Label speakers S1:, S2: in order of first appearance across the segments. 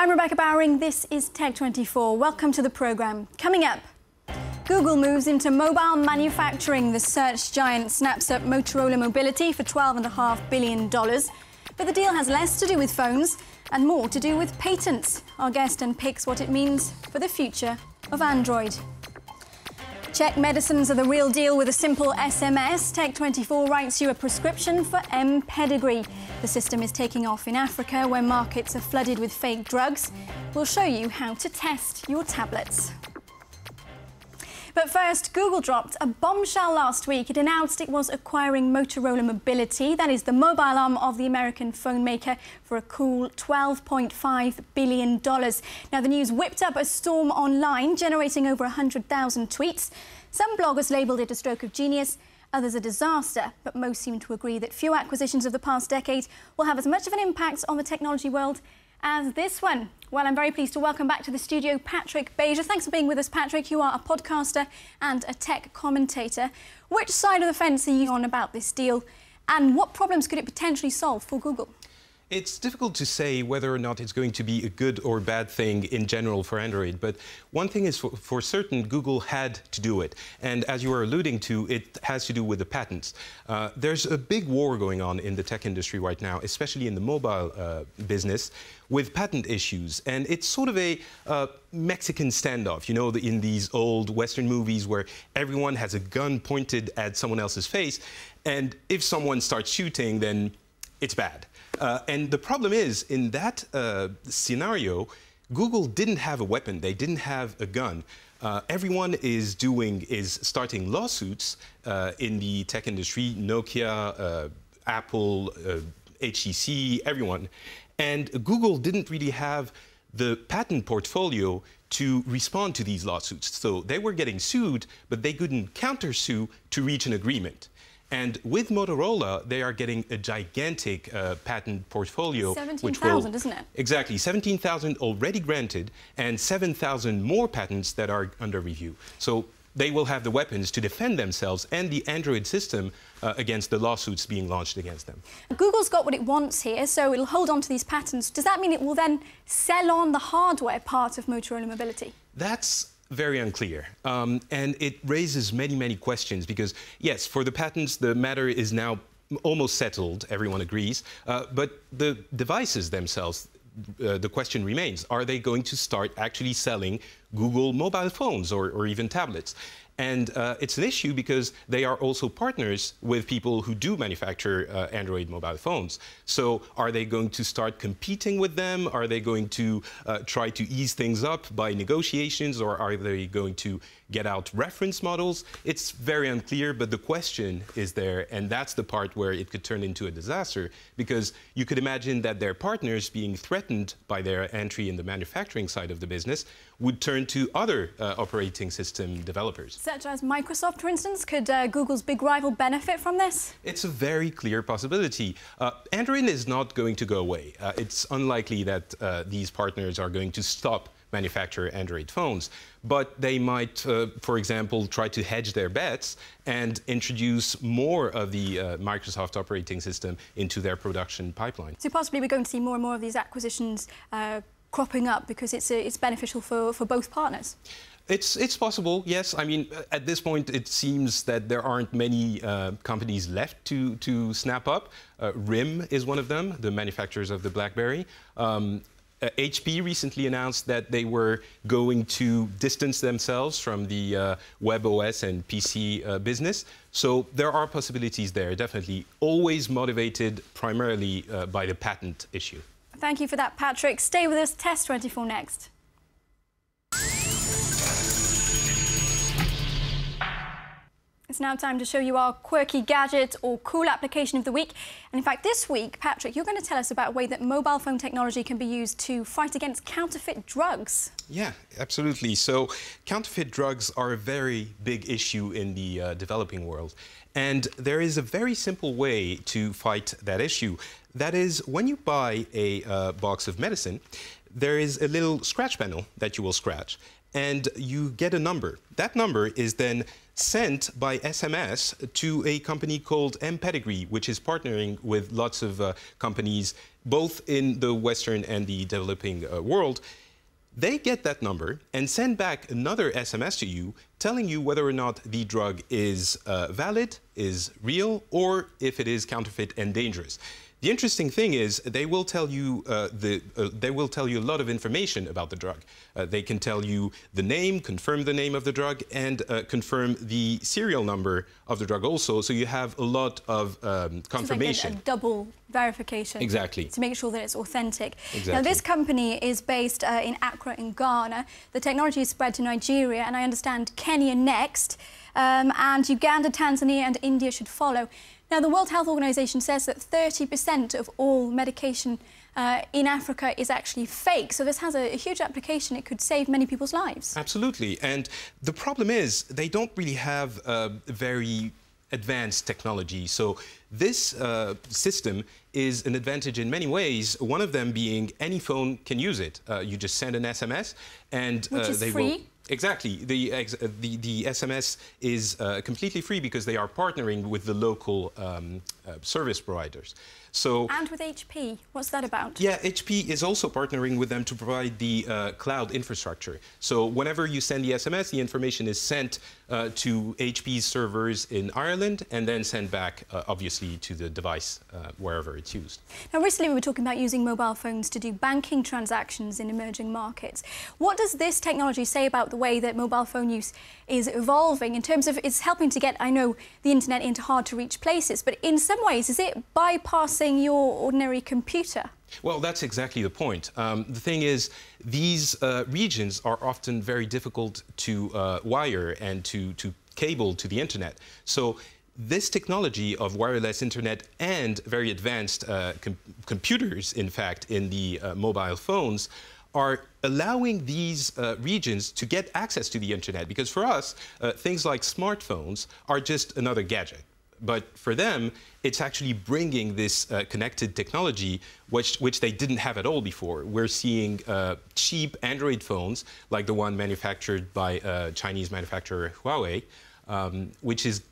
S1: I'm Rebecca Bowering. This is Tech24. Welcome to the programme. Coming up, Google moves into mobile manufacturing. The search giant snaps up Motorola Mobility for $12.5 billion. But the deal has less to do with phones and more to do with patents. Our guest unpicks what it means for the future of Android. Check medicines are the real deal with a simple SMS. Tech24 writes you a prescription for M-Pedigree. The system is taking off in Africa, where markets are flooded with fake drugs. We'll show you how to test your tablets. But first, Google dropped a bombshell last week. It announced it was acquiring Motorola Mobility, that is the mobile arm of the American phone maker, for a cool $12.5 billion. Now, the news whipped up a storm online, generating over 100,000 tweets. Some bloggers labelled it a stroke of genius, others a disaster, but most seem to agree that few acquisitions of the past decade will have as much of an impact on the technology world as this one. Well, I'm very pleased to welcome back to the studio Patrick Beja. Thanks for being with us, Patrick. You are a podcaster and a tech commentator. Which side of the fence are you on about this deal, and what problems could it potentially solve for Google?
S2: It's difficult to say whether or not it's going to be a good or bad thing in general for Android, but one thing is for certain, Google had to do it. And as you were alluding to, it has to do with the patents. There's a big war going on in the tech industry right now, especially in the mobile business, with patent issues. And it's sort of a Mexican standoff, you know, in these old Western movies where everyone has a gun pointed at someone else's face, and if someone starts shooting, then it's bad. And the problem is, in that scenario, Google didn't have a weapon. They didn't have a gun. Everyone is starting lawsuits in the tech industry, Nokia, Apple, HTC, everyone. And Google didn't really have the patent portfolio to respond to these lawsuits. So they were getting sued, but they couldn't countersue to reach an agreement. And with Motorola, they are getting a gigantic patent portfolio.
S1: 17,000, isn't it?
S2: Exactly. 17,000 already granted and 7,000 more patents that are under review. So they will have the weapons to defend themselves and the Android system against the lawsuits being launched against them. Google's
S1: got what it wants here, so it'll hold on to these patents. Does that mean it will then sell on the hardware part of Motorola Mobility?
S2: That's very unclear, and it raises many questions because, yes, for the patents, the matter is now almost settled, everyone agrees, but the devices themselves, the question remains, are they going to start actually selling Google mobile phones or even tablets? And it's an issue because they are also partners with people who do manufacture Android mobile phones. So are they going to start competing with them? Are they going to try to ease things up by negotiations, or are they going to get out reference models? It's very unclear, but the question is there, and that's the part where it could turn into a disaster, because you could imagine that their partners, being threatened by their entry in the manufacturing side of the business, would turn to other operating system developers.
S1: Such as Microsoft, for instance. Could Google's big rival benefit from this?
S2: It's a very clear possibility. Android is not going to go away. It's unlikely that these partners are going to stop manufacture Android phones, but they might, for example, try to hedge their bets and introduce more of the Microsoft operating system into their production pipeline.
S1: So possibly we're going to see more and more of these acquisitions cropping up because it's beneficial for both partners.
S2: It's possible, yes. I mean, at this point, it seems that there aren't many companies left to snap up. RIM is one of them, the manufacturers of the BlackBerry. HP recently announced that they were going to distance themselves from the web OS and PC business. So there are possibilities there, definitely. Always motivated primarily by the patent issue.
S1: Thank you for that, Patrick. Stay with us. Test24 next. It's now time to show you our quirky gadget or cool application of the week. And in fact, this week, Patrick, you're going to tell us about a way that mobile phone technology can be used to fight against counterfeit drugs.
S2: Yeah, absolutely. So counterfeit drugs are a very big issue in the developing world. And there is a very simple way to fight that issue. That is, when you buy a box of medicine, there is a little scratch panel that you will scratch, and you get a number. That number is then sent by SMS to a company called Pedigree, which is partnering with lots of companies, both in the Western and the developing world. They get that number and send back another SMS to you telling you whether or not the drug is valid, is real, or if it is counterfeit and dangerous. The interesting thing is they will tell you a lot of information about the drug. They can tell you the name, confirm the name of the drug, and confirm the serial number of the drug also. So you have a lot of confirmation.
S1: It's like a double verification.
S2: Exactly.
S1: To make sure that it's authentic.
S2: Exactly.
S1: Now, this company is based in Accra in Ghana. The technology is spread to Nigeria, and I understand Kenya next, and Uganda, Tanzania, and India should follow. Now, the World Health Organization says that 30% of all medication in Africa is actually fake. So this has a huge application. It could save many people's lives.
S2: Absolutely. And the problem is they don't really have very advanced technology. So this system is an advantage in many ways, one of them being any phone can use it. You just send an SMS and
S1: Which is
S2: they
S1: free.
S2: will... Exactly. The SMS is completely free because they are partnering with the local service providers. So,
S1: and with HP. What's that about?
S2: Yeah, HP is also partnering with them to provide the cloud infrastructure. So whenever you send the SMS, the information is sent to HP's servers in Ireland and then sent back, obviously, to the device wherever it's used.
S1: Now, recently we were talking about using mobile phones to do banking transactions in emerging markets. What does this technology say about the way that mobile phone use is evolving in terms of it's helping to get, I know, the internet into hard-to-reach places, but in some ways, is it bypassing your ordinary computer?
S2: Well, that's exactly the point. The thing is, these regions are often very difficult to wire and to cable to the internet. So this technology of wireless internet and very advanced computers, in fact, in the mobile phones, are allowing these regions to get access to the internet. Because for us, things like smartphones are just another gadget. But for them, it's actually bringing this connected technology, which they didn't have at all before. We're seeing cheap Android phones, like the one manufactured by Chinese manufacturer Huawei, which is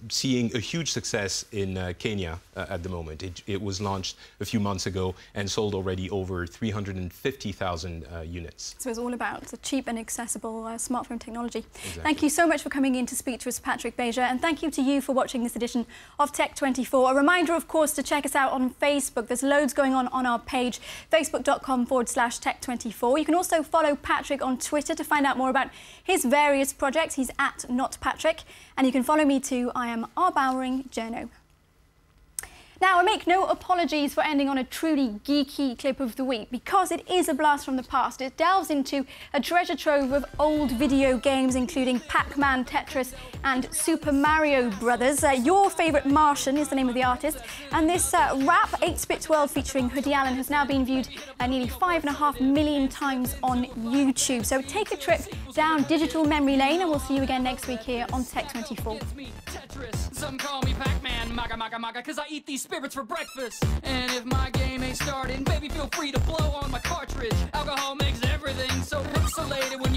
S2: seeing a huge success in Kenya at the moment. It was launched a few months ago and sold already over 350,000 units. So
S1: it's all about the cheap and accessible smartphone technology.
S2: Exactly.
S1: Thank you so much for coming in to speak to us, Patrick Beja, and thank you to you for watching this edition of Tech24. A reminder, of course, to check us out on Facebook. There's loads going on our page, facebook.com/Tech24. You can also follow Patrick on Twitter to find out more about his various projects. He's at NotPatrick. And you can follow me too. I am R. Journo. Now, I make no apologies for ending on a truly geeky clip of the week because it is a blast from the past. It delves into a treasure trove of old video games, including Pac-Man, Tetris, and Super Mario Brothers. Your Favourite Martian is the name of the artist. And this rap 8-Bit World featuring Hoodie Allen has now been viewed nearly 5.5 million times on YouTube. So take a trip down digital memory lane, and we'll see you again next week here on Tech24.
S3: Some call me Pac-Man, maga, cause I eat these spirits for breakfast. And if my game ain't starting, baby, feel free to blow on my cartridge. Alcohol makes everything so pixelated when